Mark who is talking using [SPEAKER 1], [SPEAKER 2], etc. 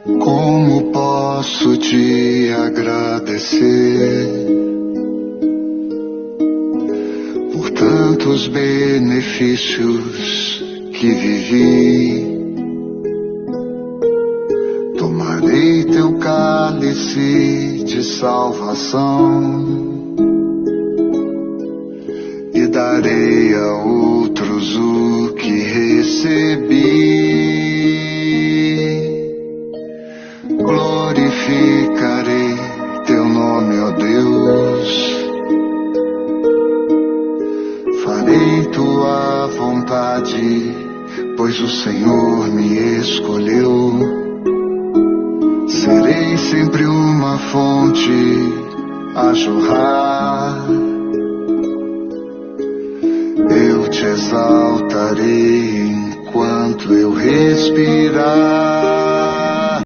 [SPEAKER 1] Como posso te agradecer por tantos benefícios que vivi? Tomarei teu cálice de salvação e darei a outros o que recebi. Glorificarei teu nome, ó Deus. Farei tua vontade, pois o Senhor me escolheu. Serei sempre uma fonte a jorrar. Eu te exaltarei enquanto eu respirar.